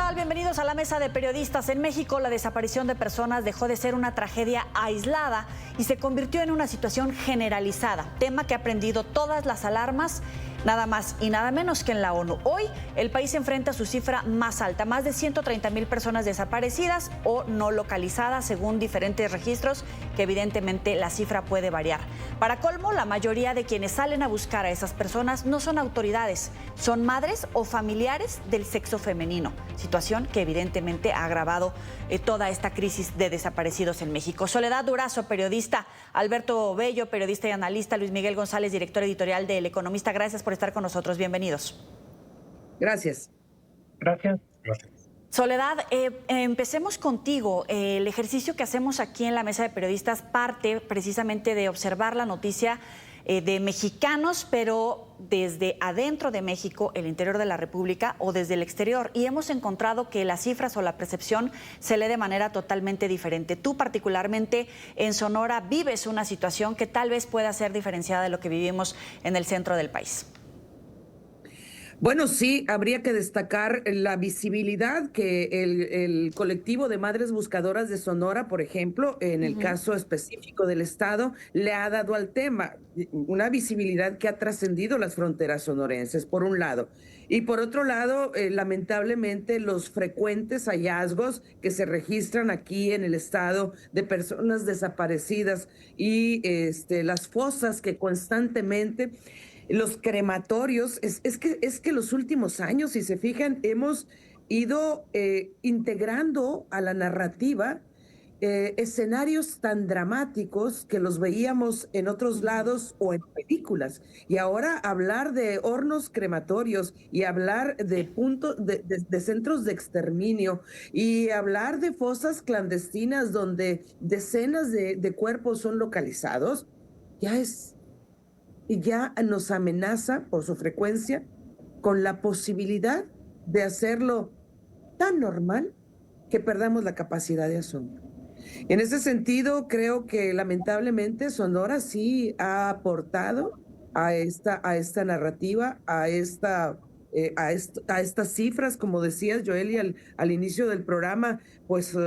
tal? Bienvenidos a la mesa de periodistas. En México, la desaparición de personas dejó de ser una tragedia aislada y se convirtió en una situación generalizada, tema que ha prendido todas las alarmas, nada más y nada menos que en la ONU. Hoy, el país enfrenta su cifra más alta, más de 130,000 personas desaparecidas o no localizadas, según diferentes registros, que evidentemente la cifra puede variar. Para colmo, la mayoría de quienes salen a buscar a esas personas no son autoridades, son madres o familiares del sexo femenino, situación que evidentemente ha agravado toda esta crisis de desaparecidos en México. Soledad Durazo, periodista; Alberto Bello, periodista y analista; Luis Miguel González, director editorial de El Economista. Gracias por estar con nosotros. Bienvenidos. Gracias. Gracias. Soledad, empecemos contigo. El ejercicio que hacemos aquí en la mesa de periodistas parte precisamente de observar la noticia de mexicanos, pero desde adentro de México, el interior de la República, o desde el exterior. Y hemos encontrado que las cifras o la percepción se lee de manera totalmente diferente. Tú particularmente en Sonora vives una situación que tal vez pueda ser diferenciada de lo que vivimos en el centro del país. Bueno, sí, habría que destacar la visibilidad que el colectivo de madres buscadoras de Sonora, por ejemplo, en el caso específico del estado, le ha dado al tema. Una visibilidad que ha trascendido las fronteras sonorenses, por un lado. Y por otro lado, lamentablemente, los frecuentes hallazgos que se registran aquí en el estado de personas desaparecidas y las fosas que constantemente... Los crematorios, es que los últimos años, si se fijan, hemos ido integrando a la narrativa escenarios tan dramáticos que los veíamos en otros lados o en películas. Y ahora hablar de hornos crematorios y hablar de puntos, de centros de exterminio y hablar de fosas clandestinas donde decenas de cuerpos son localizados, ya nos amenaza por su frecuencia con la posibilidad de hacerlo tan normal que perdamos la capacidad de asombro. En ese sentido, creo que lamentablemente Sonora sí ha aportado a esta narrativa, a estas cifras, como decías, Joely, al inicio del programa. Pues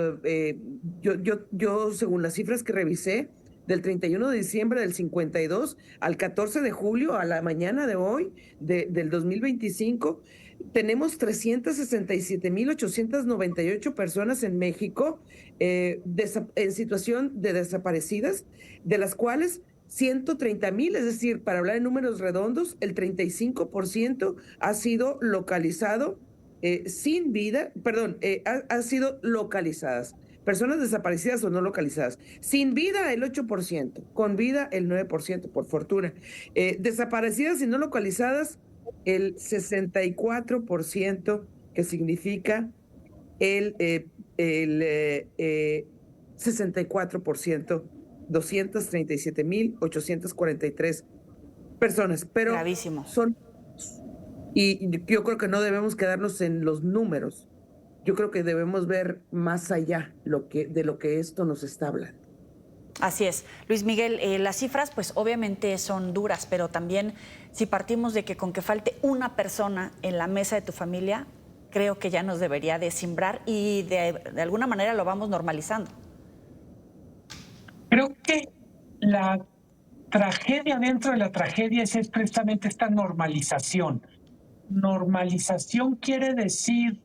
yo, según las cifras que revisé, del 31 de diciembre del 52 al 14 de julio, a la mañana de hoy, del 2025, tenemos 367,898 personas en México en situación de desaparecidas, de las cuales 130,000, es decir, para hablar en números redondos, el 35% ha sido localizado sin vida, perdón, ha sido localizadas. Personas desaparecidas o no localizadas. Sin vida, el 8%. Con vida, el 9%, por fortuna. Desaparecidas y no localizadas, el 64%, que significa el 64%, 237,843 personas. Pero gravísimo. y yo creo que no debemos quedarnos en los números. Yo creo que debemos ver más allá de lo que esto nos está hablando. Así es. Luis Miguel, las cifras pues obviamente son duras, pero también si partimos de que con que falte una persona en la mesa de tu familia, creo que ya nos debería de simbrar y de alguna manera lo vamos normalizando. Creo que la tragedia dentro de la tragedia es precisamente esta normalización. Normalización quiere decir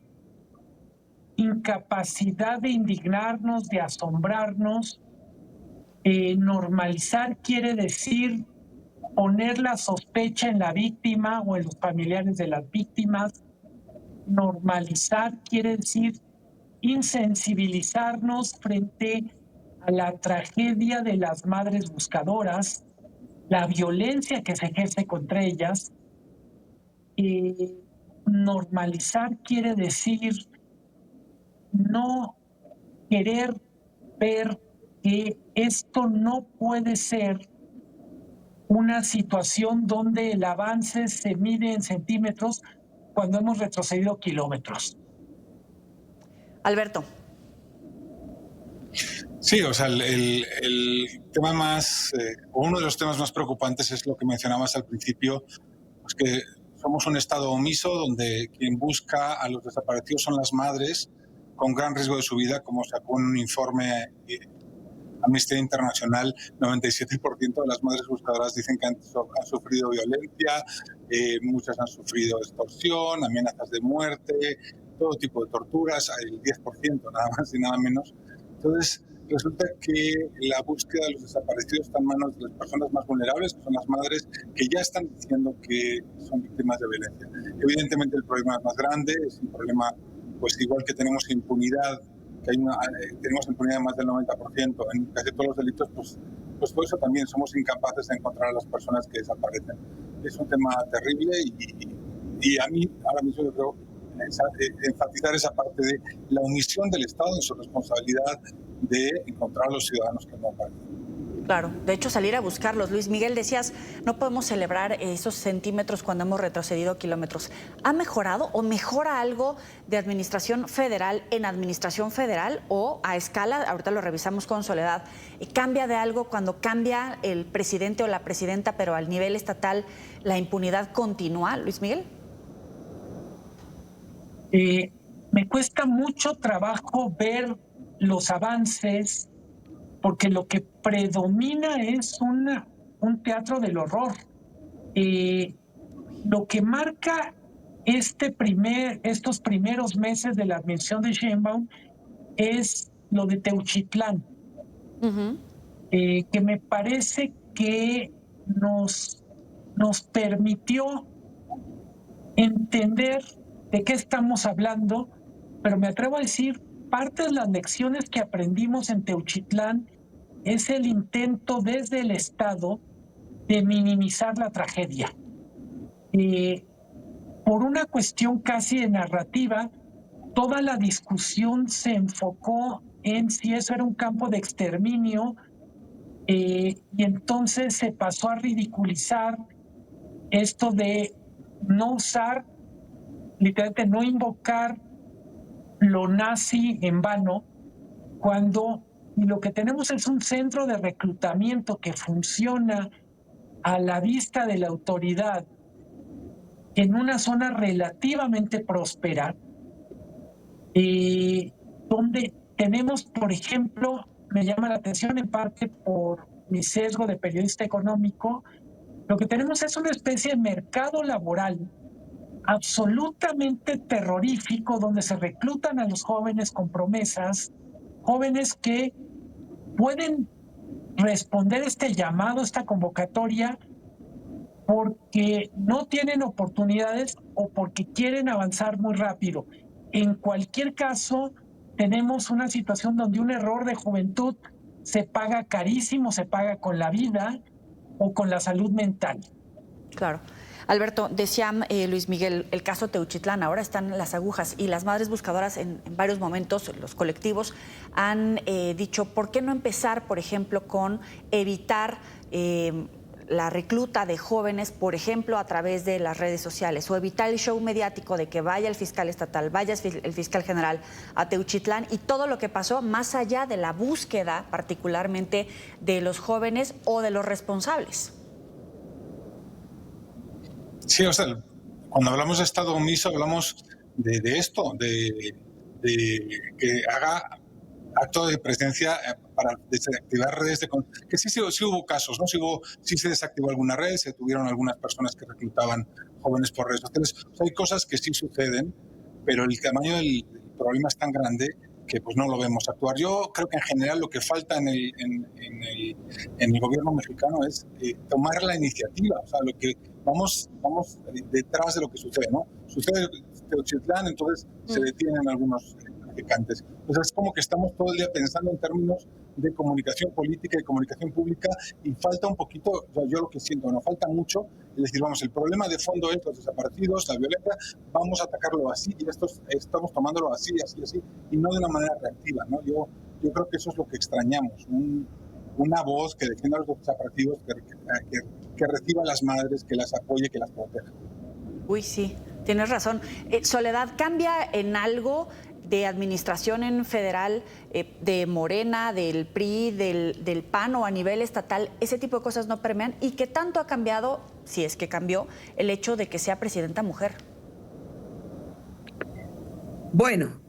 incapacidad de indignarnos, de asombrarnos. Normalizar quiere decir poner la sospecha en la víctima o en los familiares de las víctimas. Normalizar quiere decir insensibilizarnos frente a la tragedia de las madres buscadoras, la violencia que se ejerce contra ellas. Normalizar quiere decir no querer ver que esto no puede ser una situación donde el avance se mide en centímetros cuando hemos retrocedido kilómetros. Alberto. Sí, o sea, el tema más, o uno de los temas más preocupantes es lo que mencionabas al principio, pues que somos un estado omiso donde quien busca a los desaparecidos son las madres con gran riesgo de su vida, como sacó en un informe Amnistía Internacional. 97% de las madres buscadoras dicen que han sufrido violencia, muchas han sufrido extorsión, amenazas de muerte, todo tipo de torturas, el 10% nada más y nada menos. Entonces, resulta que la búsqueda de los desaparecidos está en manos de las personas más vulnerables, que son las madres, que ya están diciendo que son víctimas de violencia. Evidentemente el problema es más grande, es un problema, pues igual que tenemos impunidad, que tenemos impunidad de más del 90% en casi todos los delitos, pues por eso también somos incapaces de encontrar a las personas que desaparecen. Es un tema terrible y a mí ahora mismo yo creo enfatizar esa parte de la omisión del Estado en su responsabilidad de encontrar a los ciudadanos que no aparecen. Claro, de hecho salir a buscarlos. Luis Miguel, decías, no podemos celebrar esos centímetros cuando hemos retrocedido kilómetros. ¿Ha mejorado o mejora algo de administración federal en administración federal o a escala? Ahorita lo revisamos con Soledad. ¿Cambia de algo cuando cambia el presidente o la presidenta, pero al nivel estatal la impunidad continúa, Luis Miguel? Me cuesta mucho trabajo ver los avances porque lo que predomina es un teatro del horror. Lo que marca estos primeros meses de la administración de Sheinbaum es lo de Teuchitlán, que me parece que nos permitió entender de qué estamos hablando, pero me atrevo a decir, parte de las lecciones que aprendimos en Teuchitlán es el intento desde el Estado de minimizar la tragedia. Por una cuestión casi de narrativa, toda la discusión se enfocó en si eso era un campo de exterminio y entonces se pasó a ridiculizar esto de no usar, literalmente no invocar lo nazi en vano, cuando lo que tenemos es un centro de reclutamiento que funciona a la vista de la autoridad en una zona relativamente próspera, donde tenemos, por ejemplo, me llama la atención en parte por mi sesgo de periodista económico, lo que tenemos es una especie de mercado laboral absolutamente terrorífico donde se reclutan a los jóvenes con promesas, jóvenes que pueden responder este llamado, esta convocatoria, porque no tienen oportunidades o porque quieren avanzar muy rápido. En cualquier caso, tenemos una situación donde un error de juventud se paga carísimo, se paga con la vida o con la salud mental. Claro. Alberto, decía Luis Miguel, el caso Teuchitlán, ahora están las agujas y las madres buscadoras en varios momentos, los colectivos, han dicho, ¿por qué no empezar, por ejemplo, con evitar la recluta de jóvenes, por ejemplo, a través de las redes sociales, o evitar el show mediático de que vaya el fiscal estatal, vaya el fiscal general a Teuchitlán y todo lo que pasó más allá de la búsqueda, particularmente de los jóvenes o de los responsables? Sí, o sea, cuando hablamos de Estado omiso hablamos de esto, de que haga acto de presencia para desactivar redes de... Que sí hubo casos, ¿no? Sí se desactivó alguna red, se tuvieron algunas personas que reclutaban jóvenes por redes sociales. O sea, hay cosas que sí suceden, pero el tamaño del problema es tan grande que pues no lo vemos actuar. Yo creo que en general lo que falta en el gobierno mexicano es tomar la iniciativa, o sea, lo que vamos detrás de lo que sucede, ¿no? Sucede Teuchitlán, entonces se detienen algunos traficantes. Entonces es como que estamos todo el día pensando en términos de comunicación política y comunicación pública y falta un poquito, o sea, yo lo que siento, no falta mucho, es decir, vamos, el problema de fondo es los desaparecidos, la violencia, vamos a atacarlo así y estamos tomándolo así, y no de una manera reactiva, ¿no? Yo creo que eso es lo que extrañamos, una voz que defienda a los desaparecidos, que reciba a las madres, que las apoye, que las proteja. Uy, sí, tienes razón. Soledad, ¿cambia en algo de administración en federal, de Morena, del PRI, del PAN o a nivel estatal, ese tipo de cosas no permean? ¿Y qué tanto ha cambiado, si es que cambió, el hecho de que sea presidenta mujer? Bueno,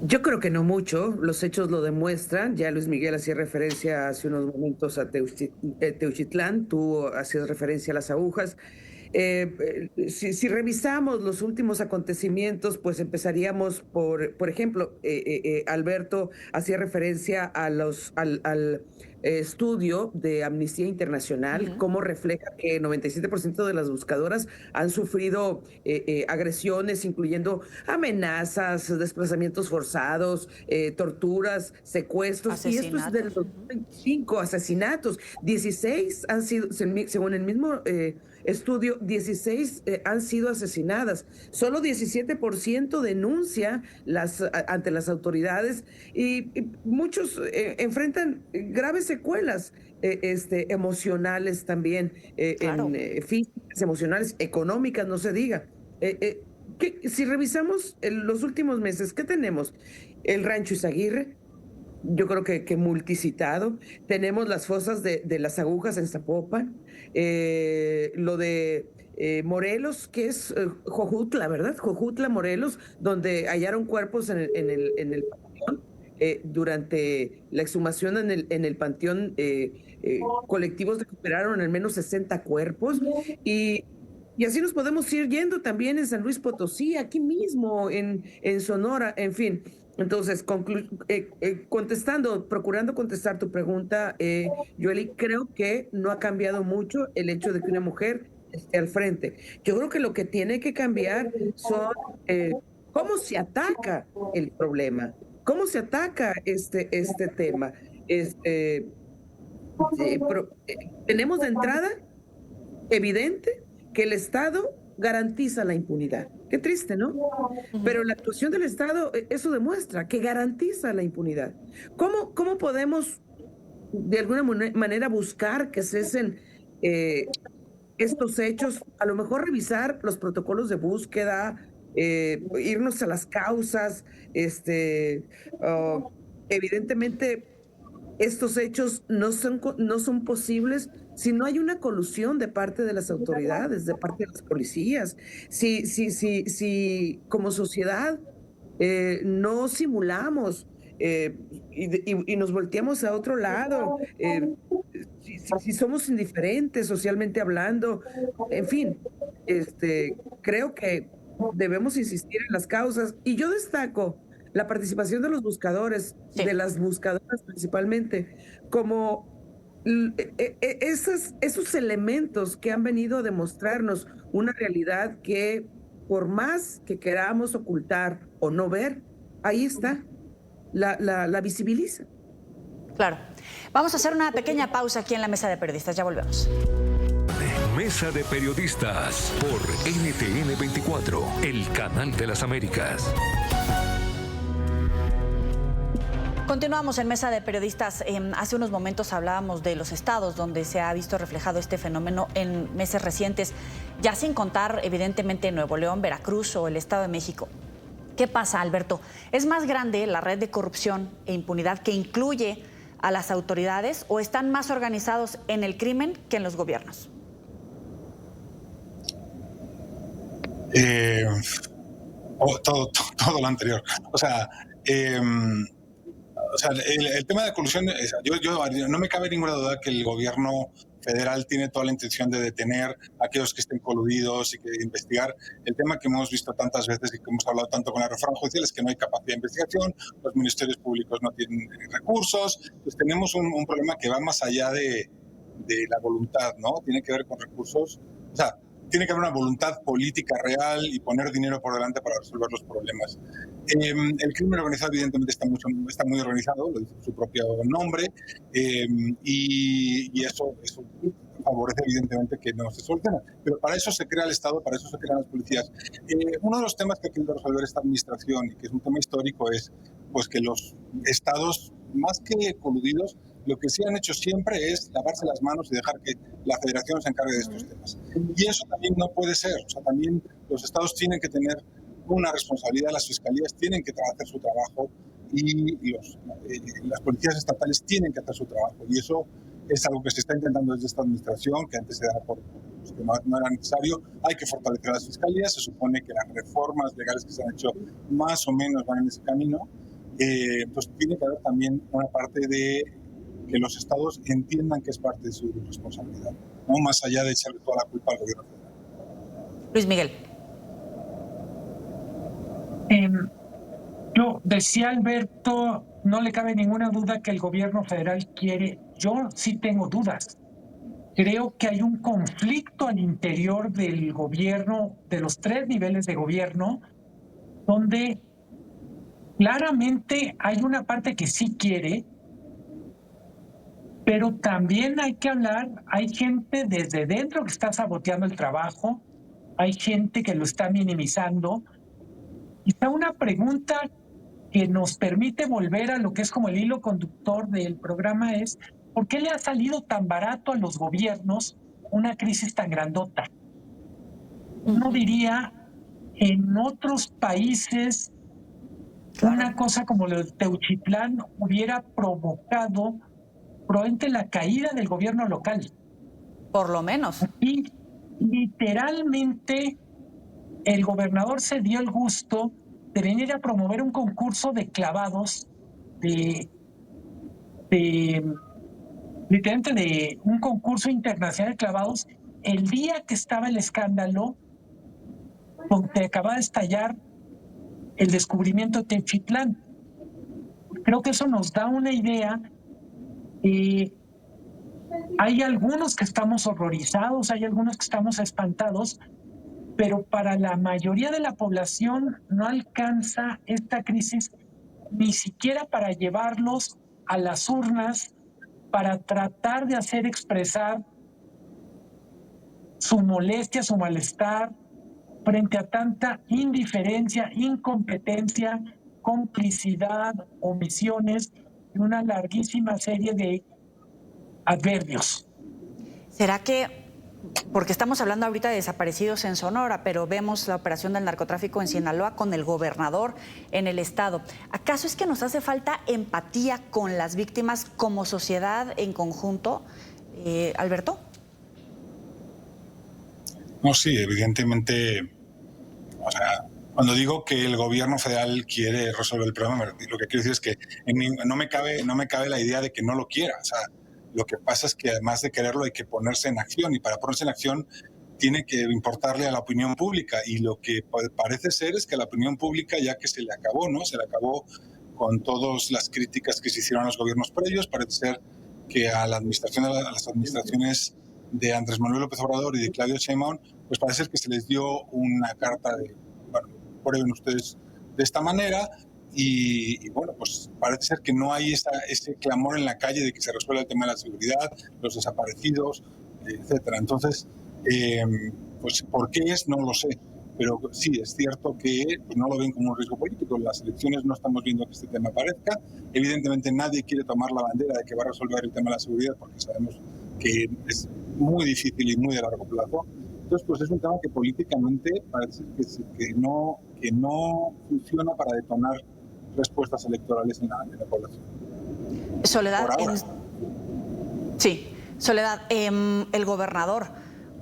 yo creo que no mucho, los hechos lo demuestran. Ya Luis Miguel hacía referencia hace unos momentos a Teuchitlán, tú hacías referencia a las agujas. Si revisamos los últimos acontecimientos, pues empezaríamos por ejemplo, Alberto hacía referencia a al estudio de Amnistía Internacional, cómo refleja que 97% de las buscadoras han sufrido agresiones, incluyendo amenazas, desplazamientos forzados, torturas, secuestros. Y esto es del 2025, asesinatos. 16 han sido, según el mismo estudio, 16 han sido asesinadas. Solo 17% denuncia ante las autoridades y muchos enfrentan graves secuelas emocionales también, Claro. físicas, emocionales, económicas, no se diga. Si revisamos los últimos meses, ¿qué tenemos? El Rancho Izaguirre, yo creo que multicitado. Tenemos las fosas de las agujas en Zapopan, lo de Morelos, que es Jojutla, ¿verdad? Jojutla, Morelos, donde hallaron cuerpos en el panteón, durante la exhumación en el panteón. Colectivos recuperaron al menos 60 cuerpos y así nos podemos ir yendo también en San Luis Potosí, aquí mismo, en Sonora, en fin. Entonces, procurando contestar tu pregunta, Yoeli, creo que no ha cambiado mucho el hecho de que una mujer esté al frente. Yo creo que lo que tiene que cambiar son cómo se ataca el problema, cómo se ataca este tema. Tenemos de entrada evidente que el Estado garantiza la impunidad. Qué triste, ¿no? Pero la actuación del Estado, eso demuestra que garantiza la impunidad. ¿Cómo podemos, de alguna manera, buscar que cesen estos hechos? A lo mejor revisar los protocolos de búsqueda, irnos a las causas. Evidentemente, estos hechos no son posibles si no hay una colusión de parte de las autoridades, de parte de las policías. Si como sociedad no simulamos y nos volteamos a otro lado, si somos indiferentes socialmente hablando, en fin, creo que debemos insistir en las causas. Y yo destaco la participación de los buscadores, Sí. de las buscadoras principalmente, como esos elementos que han venido a demostrarnos una realidad que, por más que queramos ocultar o no ver, ahí está, la visibiliza. Claro. Vamos a hacer una pequeña pausa aquí en la Mesa de Periodistas. Ya volvemos. Mesa de Periodistas por NTN 24, el canal de las Américas. Continuamos en Mesa de Periodistas. Hace unos momentos hablábamos de los estados donde se ha visto reflejado este fenómeno en meses recientes, ya sin contar evidentemente Nuevo León, Veracruz o el Estado de México. ¿Qué pasa, Alberto? ¿Es más grande la red de corrupción e impunidad que incluye a las autoridades o están más organizados en el crimen que en los gobiernos? Todo lo anterior. O sea, el tema de la colusión, no me cabe ninguna duda que el gobierno federal tiene toda la intención de detener a aquellos que estén coludidos y que investigar. El tema que hemos visto tantas veces y que hemos hablado tanto con la reforma judicial es que no hay capacidad de investigación, los ministerios públicos no tienen recursos, pues tenemos un problema que va más allá de la voluntad, ¿no? Tiene que ver con recursos, o sea, tiene que haber una voluntad política real y poner dinero por delante para resolver los problemas. El crimen organizado evidentemente está muy organizado, lo dice su propio nombre, y eso favorece evidentemente que no se soluciona. Pero para eso se crea el Estado, para eso se crean las policías. Uno de los temas que ha querido resolver esta administración, y que es un tema histórico, es pues que los estados, más que coludidos, lo que sí han hecho siempre es lavarse las manos y dejar que la federación se encargue de estos temas. Y eso también no puede ser. O sea, también los estados tienen que tener una responsabilidad, las fiscalías tienen que hacer su trabajo y las policías estatales tienen que hacer su trabajo. Y eso es algo que se está intentando desde esta administración, que antes era que no era necesario. Hay que fortalecer las fiscalías. Se supone que las reformas legales que se han hecho más o menos van en ese camino. Pues tiene que haber también una parte de que los estados entiendan que es parte de su responsabilidad, no más allá de echarle toda la culpa al gobierno federal. Luis Miguel. Yo decía Alberto, no le cabe ninguna duda que el gobierno federal quiere. Yo sí tengo dudas. Creo que hay un conflicto al interior del gobierno, de los 3 niveles de gobierno, donde claramente hay una parte que sí quiere, pero también hay que hablar, hay gente desde dentro que está saboteando el trabajo, hay gente que lo está minimizando. Y está una pregunta que nos permite volver a lo que es como el hilo conductor del programa es, ¿por qué le ha salido tan barato a los gobiernos una crisis tan grandota? Uno diría, en otros países, una cosa como lo de Teuchitlán hubiera provocado probablemente la caída del gobierno local. Por lo menos. Y literalmente el gobernador se dio el gusto de venir a promover un concurso de clavados, literalmente de un concurso internacional de clavados, el día que estaba el escándalo, donde acaba de estallar el descubrimiento de Teuchitlán. Creo que eso nos da una idea. Hay algunos que estamos horrorizados, hay algunos que estamos espantados, pero para la mayoría de la población no alcanza esta crisis ni siquiera para llevarlos a las urnas, para tratar de hacer expresar su molestia, su malestar frente a tanta indiferencia, incompetencia, complicidad, omisiones y una larguísima serie de adverbios. ¿Será que, porque estamos hablando ahorita de desaparecidos en Sonora, pero vemos la operación del narcotráfico en Sinaloa con el gobernador en el estado? ¿Acaso es que nos hace falta empatía con las víctimas como sociedad en conjunto, Alberto? No, sí, evidentemente, o sea, cuando digo que el gobierno federal quiere resolver el problema, lo que quiero decir es que no me cabe la idea de que no lo quiera. O sea, lo que pasa es que además de quererlo hay que ponerse en acción, y para ponerse en acción tiene que importarle a la opinión pública, y lo que parece ser es que la opinión pública ya que se le acabó, ¿no? Se le acabó con todas las críticas que se hicieron a los gobiernos previos. Parece ser que a las administraciones de Andrés Manuel López Obrador y de Claudia Sheinbaum, pues parece ser que se les dio una carta de, bueno, prueben ustedes de esta manera. Y bueno, pues parece ser que no hay ese clamor en la calle de que se resuelva el tema de la seguridad, los desaparecidos, etcétera. Entonces, pues ¿por qué es? No lo sé. Pero sí, es cierto que no lo ven como un riesgo político. Las elecciones no estamos viendo que este tema aparezca. Evidentemente nadie quiere tomar la bandera de que va a resolver el tema de la seguridad, porque sabemos que es muy difícil y muy de largo plazo. Entonces, pues es un tema que políticamente parece que no funciona para detonar respuestas electorales en la población. Soledad, sí, Soledad, el gobernador,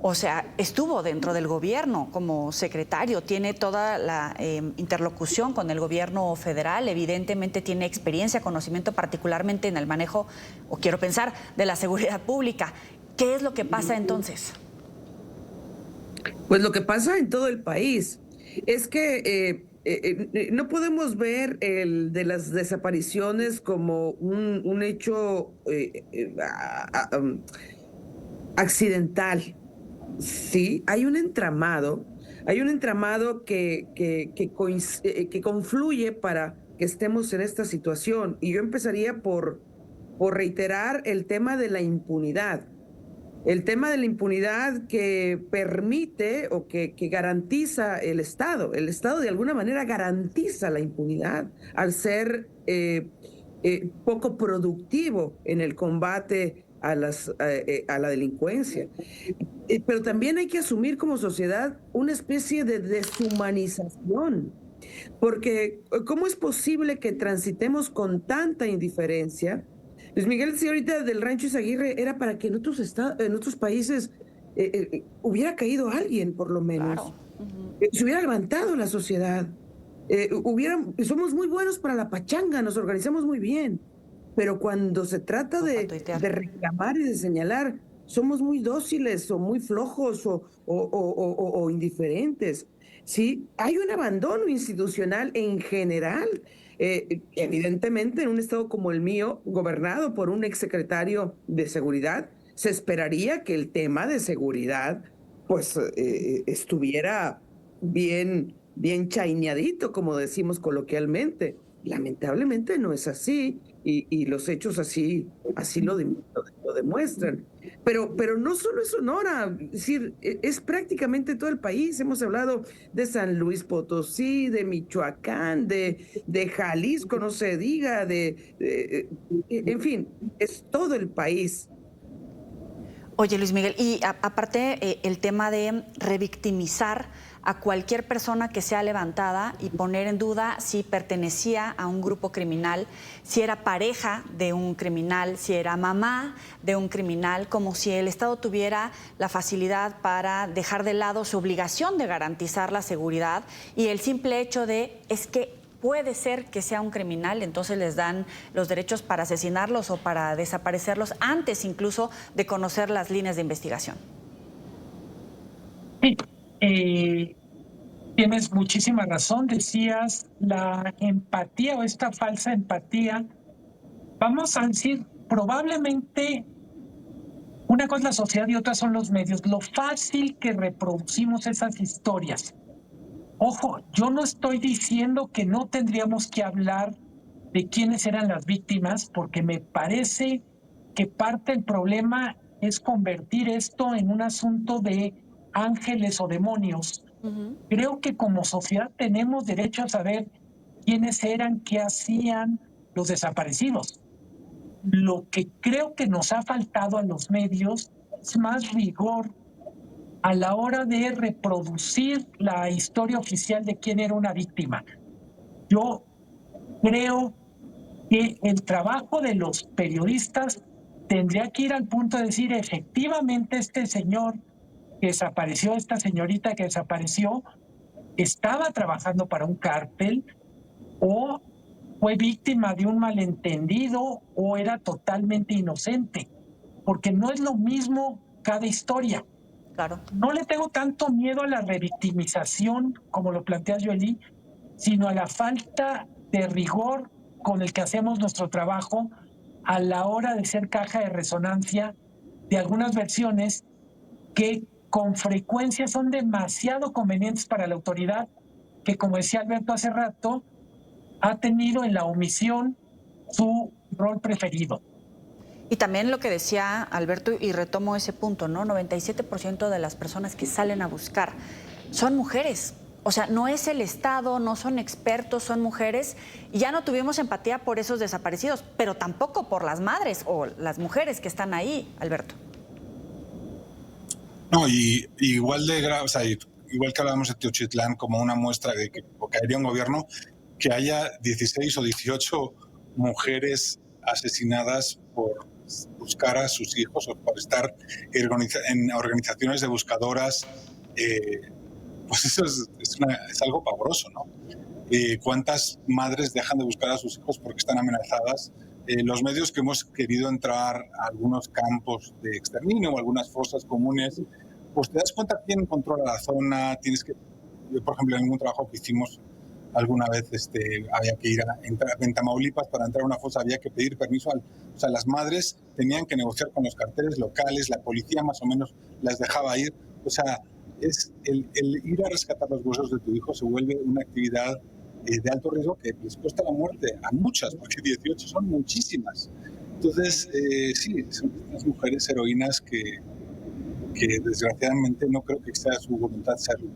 o sea, estuvo dentro del gobierno como secretario, tiene toda la interlocución con el gobierno federal, evidentemente tiene experiencia, conocimiento particularmente en el manejo, o quiero pensar, de la seguridad pública. ¿Qué es lo que pasa entonces? Pues lo que pasa en todo el país es que no podemos ver el de las desapariciones como un hecho accidental. Sí, hay un entramado que confluye para que estemos en esta situación. Y yo empezaría por reiterar el tema de la impunidad. El tema de la impunidad que permite o que garantiza el Estado. El Estado de alguna manera garantiza la impunidad al ser poco productivo en el combate a la delincuencia. Pero también hay que asumir como sociedad una especie de deshumanización Porque ¿cómo es posible que transitemos con tanta indiferencia? Luis Miguel decía ahorita del Rancho Izaguirre, era para que en otros países hubiera caído alguien, por lo menos. Claro. Se hubiera levantado la sociedad. Somos muy buenos para la pachanga, nos organizamos muy bien. Pero cuando se trata O para de tuitear. reclamar y de señalar, somos muy dóciles o muy flojos o indiferentes. Sí, hay un abandono institucional en general. Evidentemente, en un estado como el mío, gobernado por un exsecretario de Seguridad, se esperaría que el tema de seguridad pues estuviera bien chaineadito, como decimos coloquialmente. Lamentablemente no es así y los hechos así lo demuestran. Pero no solo es Sonora, es decir, es prácticamente todo el país. Hemos hablado de San Luis Potosí, de Michoacán, de Jalisco, no se diga, en fin, es todo el país. Oye, Luis Miguel, y aparte el tema de revictimizar a cualquier persona que sea levantada y poner en duda si pertenecía a un grupo criminal, si era pareja de un criminal, si era mamá de un criminal, como si el Estado tuviera la facilidad para dejar de lado su obligación de garantizar la seguridad y el simple hecho de es que puede ser que sea un criminal, entonces les dan los derechos para asesinarlos o para desaparecerlos antes incluso de conocer las líneas de investigación. Sí, tienes muchísima razón. Decías la empatía o esta falsa empatía. Vamos a decir, probablemente una cosa es la sociedad y otra son los medios. Lo fácil que reproducimos esas historias. Ojo, yo no estoy diciendo que no tendríamos que hablar de quiénes eran las víctimas, porque me parece que parte del problema es convertir esto en un asunto de ángeles o demonios. Creo que como sociedad tenemos derecho a saber quiénes eran, qué hacían los desaparecidos. Lo que creo que nos ha faltado a los medios es más rigor a la hora de reproducir la historia oficial de quién era una víctima. Yo creo que el trabajo de los periodistas tendría que ir al punto de decir, efectivamente, este señor que desapareció, esta señorita que desapareció, estaba trabajando para un cártel o fue víctima de un malentendido o era totalmente inocente, porque no es lo mismo cada historia. Claro. No le tengo tanto miedo a la revictimización, como lo planteas, Joely, sino a la falta de rigor con el que hacemos nuestro trabajo a la hora de ser caja de resonancia de algunas versiones que con frecuencia son demasiado convenientes para la autoridad, que, como decía Alberto hace rato, ha tenido en la omisión su rol preferido. Y también lo que decía Alberto, y retomo ese punto, ¿no? 97% de las personas que salen a buscar son mujeres. O sea, no es el Estado, no son expertos, son mujeres. Y ya no tuvimos empatía por esos desaparecidos, pero tampoco por las madres o las mujeres que están ahí, Alberto. No, y igual de grave, o sea, igual que hablábamos de Teochitlán como una muestra de que caería un gobierno, que haya 16 o 18 mujeres asesinadas por buscar a sus hijos o por estar en organizaciones de buscadoras, pues eso es algo pavoroso, ¿no? ¿Cuántas madres dejan de buscar a sus hijos porque están amenazadas? Los medios que hemos querido entrar a algunos campos de exterminio o algunas fosas comunes, pues te das cuenta quién controla la zona. Yo, por ejemplo, en un trabajo que hicimos alguna vez, había que ir en Tamaulipas para entrar a una fosa, había que pedir permiso. O sea, las madres tenían que negociar con los carteles locales, la policía más o menos las dejaba ir. O sea, el ir a rescatar los huesos de tu hijo se vuelve una actividad de alto riesgo que les cuesta la muerte a muchas, porque 18 son muchísimas. Entonces, sí, son unas mujeres heroínas que desgraciadamente no creo que sea su voluntad serlo.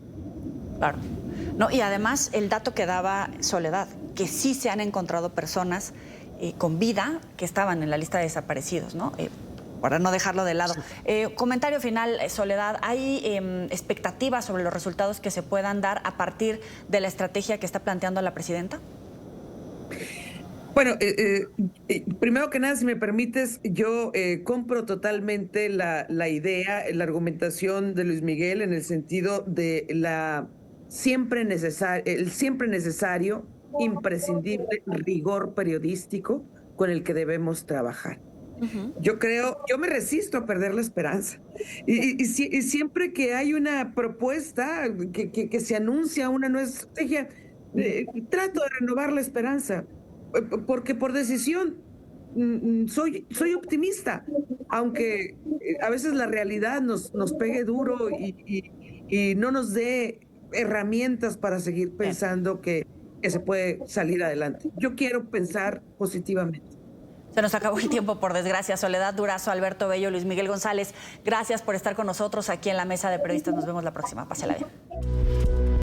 Claro. No, y además el dato que daba Soledad, que sí se han encontrado personas con vida que estaban en la lista de desaparecidos, ¿no? para no dejarlo de lado. Comentario final, Soledad, ¿hay expectativas sobre los resultados que se puedan dar a partir de la estrategia que está planteando la presidenta? Bueno, primero que nada, si me permites, yo compro totalmente la idea, la argumentación de Luis Miguel en el sentido de el siempre necesario, imprescindible rigor periodístico con el que debemos trabajar. Yo me resisto a perder la esperanza. Y siempre que hay una propuesta que se anuncia una nueva estrategia, trato de renovar la esperanza, porque por decisión soy optimista, aunque a veces la realidad nos pegue duro y no nos dé herramientas para seguir pensando que se puede salir adelante. Yo quiero pensar positivamente. Se nos acabó el tiempo, por desgracia. Soledad Durazo, Alberto Bello, Luis Miguel González, gracias por estar con nosotros aquí en la Mesa de Periodistas. Nos vemos la próxima. Pásela bien.